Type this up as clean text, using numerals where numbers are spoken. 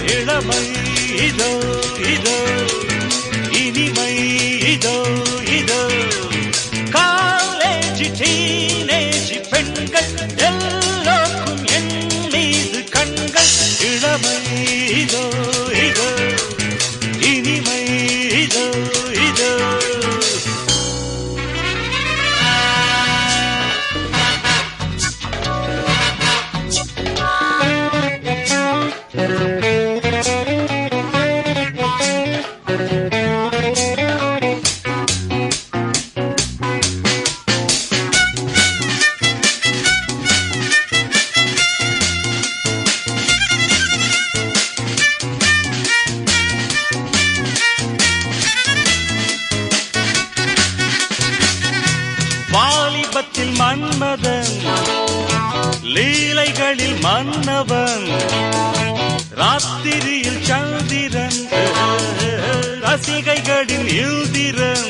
இளமை இதோ இதோ இனிமை இதோ இதோ காலேஜ் டீனேஜ் பெண்கள் எல்லோருக்கும் என் மீது கண்கள் இளமை இதோ இதோ இனிமை இதோ இதோ வாலிபத்தில் மன்மதன் லீலைகளில் மன்னவன் ராத்திரியில் சந்திரன் ரசிகைகளின் இந்திரன்